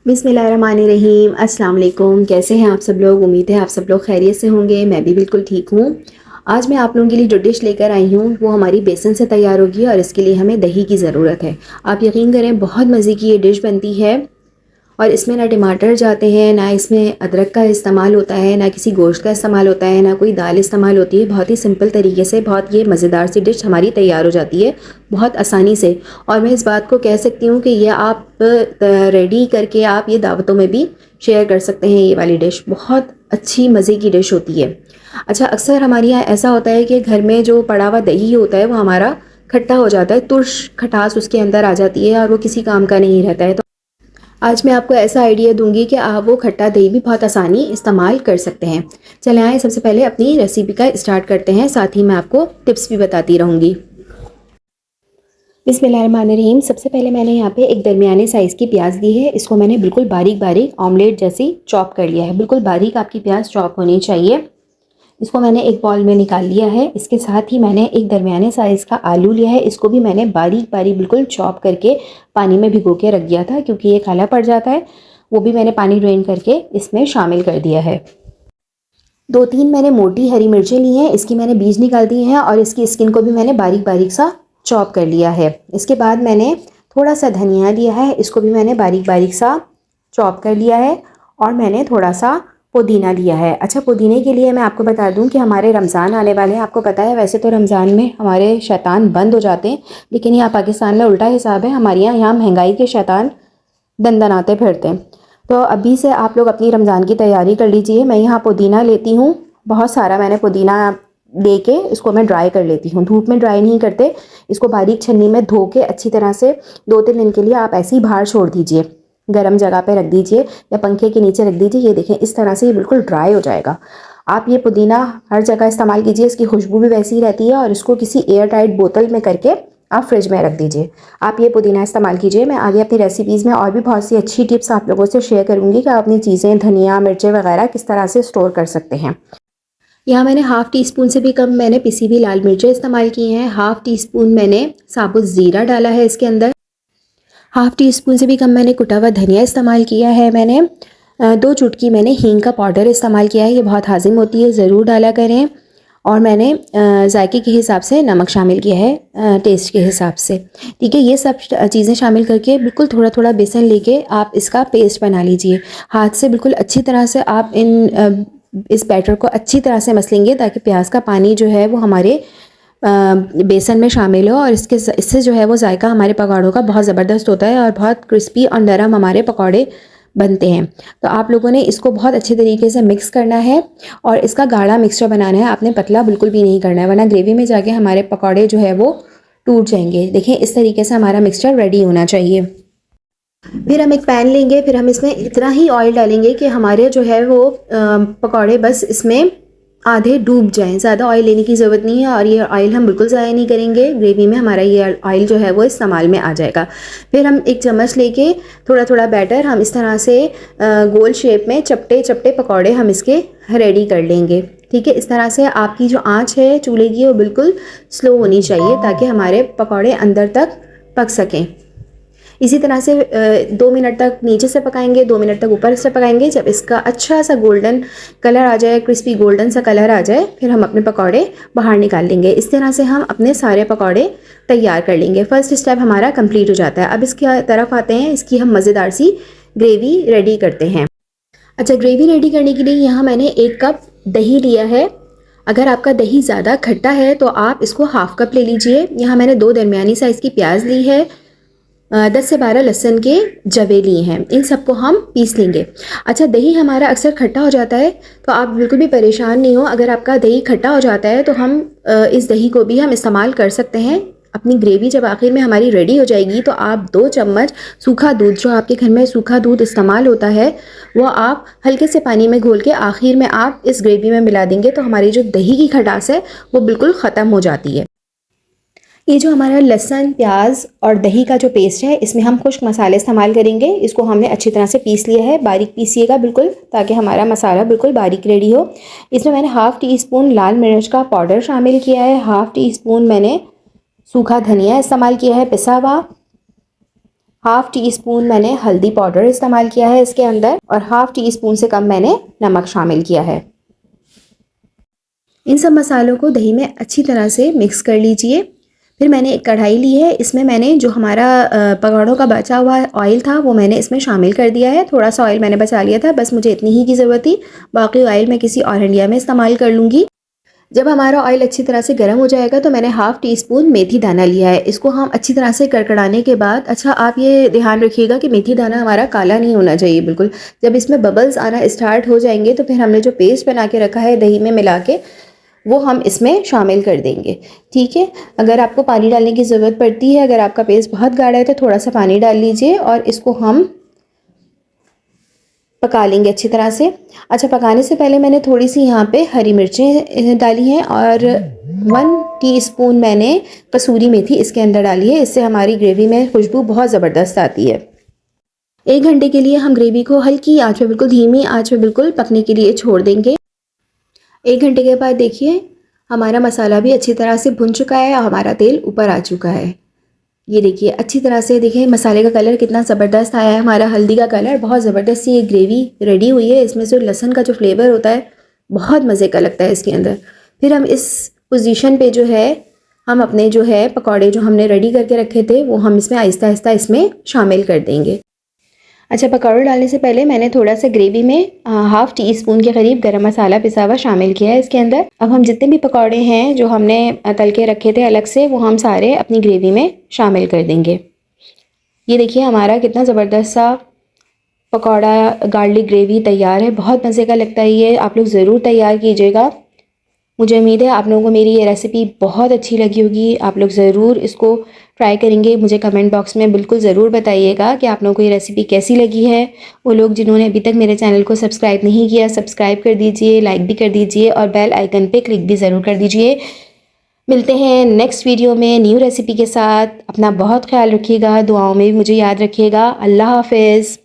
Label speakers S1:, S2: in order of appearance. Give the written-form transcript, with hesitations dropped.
S1: बिस्मिल्लाहिर्रहमानिर्रहीम। अस्सलाम वालेकुम। कैसे हैं आप सब लोग? उम्मीद है आप सब लोग खैरियत से होंगे। मैं भी बिल्कुल ठीक हूँ। आज मैं आप लोगों के लिए जो डिश लेकर आई हूँ वो हमारी बेसन से तैयार होगी और इसके लिए हमें दही की ज़रूरत है। आप यकीन करें बहुत मज़े की ये डिश बनती है और इसमें ना टमाटर जाते हैं, ना इसमें अदरक का इस्तेमाल होता है, ना किसी गोश्त का इस्तेमाल होता है, ना कोई दाल इस्तेमाल होती है। बहुत ही सिंपल तरीके से बहुत ये मज़ेदार सी डिश हमारी तैयार हो जाती है बहुत आसानी से। और मैं इस बात को कह सकती हूँ कि ये आप रेडी करके आप ये दावतों में भी शेयर कर सकते हैं। ये वाली डिश बहुत अच्छी मज़े की डिश होती है। अच्छा, अक्सर हमारे यहाँ ऐसा होता है कि घर में जो पड़ा हुआ दही होता है वो हमारा खट्टा हो जाता है, तुर्श खटास उसके अंदर आ जाती है और वो किसी काम का नहीं रहता है। तो आज मैं आपको ऐसा आइडिया दूंगी कि आप वो खट्टा दही भी बहुत आसानी इस्तेमाल कर सकते हैं। चले आए सबसे पहले अपनी रेसिपी का स्टार्ट करते हैं, साथ ही मैं आपको टिप्स भी बताती रहूँगी। बिस्मिल्लाहिर्रहमानिर्रहीम। सबसे पहले मैंने यहाँ पे एक दरमियाने साइज़ की प्याज ली है। इसको मैंने बिल्कुल बारीक बारीक ऑमलेट जैसी चॉप कर लिया है। बिल्कुल बारीक आपकी प्याज चॉप होनी चाहिए। इसको मैंने एक बॉल में निकाल लिया है। इसके साथ ही मैंने एक दरमियाने साइज़ का आलू लिया है। इसको भी मैंने बारीक बारीक बिल्कुल चॉप करके पानी में भिगो के रख दिया था क्योंकि ये काला पड़ जाता है। वो भी मैंने पानी ड्रेन करके इसमें शामिल कर दिया है। 2-3 मैंने मोटी हरी मिर्चें ली हैं। इसकी मैंने बीज निकाल दिए हैं और इसकी स्किन को भी मैंने बारीक बारीक सा चॉप कर लिया है। इसके बाद मैंने थोड़ा सा धनिया लिया है। इसको भी मैंने बारीक बारीक सा चॉप कर लिया है और मैंने थोड़ा सा पुदीना लिया है। अच्छा, पुदीने के लिए मैं आपको बता दूं कि हमारे रमज़ान आने वाले हैं। आपको पता है वैसे तो रमज़ान में हमारे शैतान बंद हो जाते हैं, लेकिन यहाँ पाकिस्तान में उल्टा हिसाब है। हमारे यहाँ महंगाई के शैतान दंदनाते फिरते हैं। तो अभी से आप लोग अपनी रमज़ान की तैयारी कर लीजिए। मैं यहाँ पुदीना लेती हूँ, बहुत सारा मैंने पुदीना लेके इसको मैं ड्राई कर लेती हूँ। धूप में ड्राई नहीं करते, इसको बारीक छन्नी में धो के अच्छी तरह से 2-3 दिन के लिए आप ऐसे ही बाहर छोड़ दीजिए, गर्म जगह पे रख दीजिए या पंखे के नीचे रख दीजिए। ये देखें इस तरह से ये बिल्कुल ड्राई हो जाएगा। आप ये पुदीना हर जगह इस्तेमाल कीजिए, इसकी खुशबू भी वैसी ही रहती है। और इसको किसी एयर टाइट बोतल में करके आप फ्रिज में रख दीजिए। आप ये पुदीना इस्तेमाल कीजिए। मैं आगे अपनी रेसिपीज़ में और भी बहुत सी अच्छी टिप्स आप लोगों से शेयर करूँगी कि आप अपनी चीज़ें धनिया मिर्चें वगैरह किस तरह से स्टोर कर सकते हैं। यहाँ मैंने हाफ़ टी स्पून से भी कम मैंने पिसी हुई लाल मिर्चें इस्तेमाल की हैं। हाफ़ टी स्पून मैंने साबुत ज़ीरा डाला है इसके अंदर। हाफ़ टी स्पून से भी कम मैंने कुटा हुआ धनिया इस्तेमाल किया है। मैंने 2 चुटकी मैंने हींग का पाउडर इस्तेमाल किया है। ये बहुत हाजिम होती है, ज़रूर डाला करें। और मैंने जायके के हिसाब से नमक शामिल किया है, टेस्ट के हिसाब से। ठीक है, ये सब चीज़ें शामिल करके बिल्कुल थोड़ा थोड़ा बेसन लेके आप इसका पेस्ट बना लीजिए। हाथ से बिल्कुल अच्छी तरह से आप इस बैटर को अच्छी तरह से मसलेंगे ताकि प्याज का पानी जो है वो हमारे बेसन में शामिल हो और इससे जो है वो जायका हमारे पकौड़ों का बहुत ज़बरदस्त होता है और बहुत क्रिस्पी और नरम हमारे पकौड़े बनते हैं। तो आप लोगों ने इसको बहुत अच्छे तरीके से मिक्स करना है और इसका गाढ़ा मिक्सचर बनाना है। आपने पतला बिल्कुल भी नहीं करना है, वरना ग्रेवी में जाके हमारे पकौड़े जो है वो टूट जाएंगे। देखें इस तरीके से हमारा मिक्सचर रेडी होना चाहिए। फिर हम एक पैन लेंगे, फिर हम इसमें इतना ही ऑयल डालेंगे कि हमारे जो है वो पकौड़े बस इसमें आधे डूब जाएं। ज़्यादा ऑयल लेने की ज़रूरत नहीं है और ये ऑयल हम बिल्कुल ज़ाया नहीं करेंगे। ग्रेवी में हमारा ये ऑयल जो है वो इस्तेमाल में आ जाएगा। फिर हम एक चम्मच लेके थोड़ा थोड़ा बैटर हम इस तरह से गोल शेप में चपटे चपटे पकौड़े हम इसके रेडी कर लेंगे। ठीक है, इस तरह से आपकी जो आँच है चूल्हे की वो बिल्कुल स्लो होनी चाहिए ताकि हमारे पकौड़े अंदर तक पक सकें। इसी तरह से 2 मिनट तक नीचे से पकाएंगे, 2 मिनट तक ऊपर से पकाएंगे। जब इसका अच्छा सा गोल्डन कलर आ जाए, क्रिस्पी गोल्डन सा कलर आ जाए, फिर हम अपने पकौड़े बाहर निकाल लेंगे। इस तरह से हम अपने सारे पकौड़े तैयार कर लेंगे। फर्स्ट स्टेप हमारा कंप्लीट हो जाता है। अब इसकी तरफ आते हैं, इसकी हम मज़ेदार सी ग्रेवी रेडी करते हैं। अच्छा, ग्रेवी रेडी करने के लिए यहाँ मैंने 1 कप दही लिया है। अगर आपका दही ज़्यादा खट्टा है तो आप इसको हाफ़ कप ले लीजिए। यहाँ मैंने 2 दरमियानी साइज़ की प्याज ली है, 10 से 12 लहसुन के जवे लिए हैं। इन सबको हम पीस लेंगे। अच्छा, दही हमारा अक्सर खट्टा हो जाता है तो आप बिल्कुल भी परेशान नहीं हो। अगर आपका दही खट्टा हो जाता है तो हम इस दही को भी हम इस्तेमाल कर सकते हैं। अपनी ग्रेवी जब आखिर में हमारी रेडी हो जाएगी तो आप 2 चम्मच सूखा दूध, जो आपके घर में सूखा दूध इस्तेमाल होता है, वो आप हल्के से पानी में घोल के आखिर में आप इस ग्रेवी में मिला देंगे तो हमारी जो दही की खटास है वो बिल्कुल ख़त्म हो जाती है। ये जो हमारा लहसुन प्याज और दही का जो पेस्ट है, इसमें हम खुश्क मसाले इस्तेमाल करेंगे। इसको हमने अच्छी तरह से पीस लिया है, बारीक पीसिएगा बिल्कुल ताकि हमारा मसाला बिल्कुल बारीक रेडी हो। इसमें मैंने हाफ़ टी स्पून लाल मिर्च का पाउडर शामिल किया है, हाफ़ टी स्पून मैंने सूखा धनिया इस्तेमाल किया है पिसा हुआ, हाफ़ टी स्पून मैंने हल्दी पाउडर इस्तेमाल किया है इसके अंदर और हाफ़ टी स्पून से कम मैंने नमक शामिल किया है। इन सब मसालों को दही में अच्छी तरह से मिक्स कर लीजिए। फिर मैंने एक कढ़ाई ली है, इसमें मैंने जो हमारा पकौड़ों का बचा हुआ ऑयल था वो मैंने इसमें शामिल कर दिया है। थोड़ा सा ऑयल मैंने बचा लिया था, बस मुझे इतनी ही की ज़रूरत थी, बाकी ऑयल मैं किसी और हंडिया में इस्तेमाल कर लूँगी। जब हमारा ऑयल अच्छी तरह से गर्म हो जाएगा तो मैंने हाफ़ टी स्पून मेथी दाना लिया है। इसको हम अच्छी तरह से कड़कड़ाने के बाद, अच्छा आप ये ध्यान रखिएगा कि मेथी दाना हमारा काला नहीं होना चाहिए बिल्कुल। जब इसमें बबल्स आना स्टार्ट हो जाएंगे तो फिर हमने जो पेस्ट बना के रखा है दही में मिला के, वो हम इसमें शामिल कर देंगे। ठीक है, अगर आपको पानी डालने की ज़रूरत पड़ती है, अगर आपका पेस्ट बहुत गाढ़ा है तो थोड़ा सा पानी डाल लीजिए और इसको हम पका लेंगे अच्छी तरह से। अच्छा, पकाने से पहले मैंने थोड़ी सी यहाँ पे हरी मिर्चें डाली हैं और 1 टीस्पून मैंने कसूरी मेथी इसके अंदर डाली है। इससे हमारी ग्रेवी में खुशबू बहुत ज़बरदस्त आती है। 1 घंटे के लिए हम ग्रेवी को हल्की आंच पे, बिल्कुल धीमी आंच पे बिल्कुल पकने के लिए छोड़ देंगे। 1 घंटे के बाद देखिए हमारा मसाला भी अच्छी तरह से भुन चुका है और हमारा तेल ऊपर आ चुका है। ये देखिए अच्छी तरह से, देखिए मसाले का कलर कितना ज़बरदस्त आया है, हमारा हल्दी का कलर बहुत ज़बरदस्त सी ये ग्रेवी रेडी हुई है। इसमें से लहसुन का जो फ्लेवर होता है बहुत मज़े का लगता है इसके अंदर। फिर हम इस पोजीशन पे जो है, हम अपने जो है पकौड़े जो हमने रेडी करके रखे थे वो हम इसमें आहिस्ता आहिस्ता इसमें शामिल कर देंगे। अच्छा, पकौड़े डालने से पहले मैंने थोड़ा सा ग्रेवी में हाफ़ टी स्पून के करीब गरम मसाला पिसा हुआ शामिल किया है इसके अंदर। अब हम जितने भी पकौड़े हैं जो हमने तल के रखे थे अलग से, वो हम सारे अपनी ग्रेवी में शामिल कर देंगे। ये देखिए हमारा कितना ज़बरदस्त सा पकौड़ा गार्लिक ग्रेवी तैयार है। बहुत मज़े का लगता है ये, आप लोग ज़रूर तैयार कीजिएगा। मुझे उम्मीद है आप लोगों को मेरी ये रेसिपी बहुत अच्छी लगी होगी। आप लोग ज़रूर इसको ट्राई करेंगे। मुझे कमेंट बॉक्स में बिल्कुल ज़रूर बताइएगा कि आप लोगों को ये रेसिपी कैसी लगी है। वो लोग जिन्होंने अभी तक मेरे चैनल को सब्सक्राइब नहीं किया, सब्सक्राइब कर दीजिए, लाइक भी कर दीजिए और बेल आइकन पे क्लिक भी ज़रूर कर दीजिए। मिलते हैं नेक्स्ट वीडियो में न्यू रेसिपी के साथ। अपना बहुत ख्याल रखिएगा, दुआओं में भी मुझे याद रखिएगा। अल्लाह हाफ़िज़।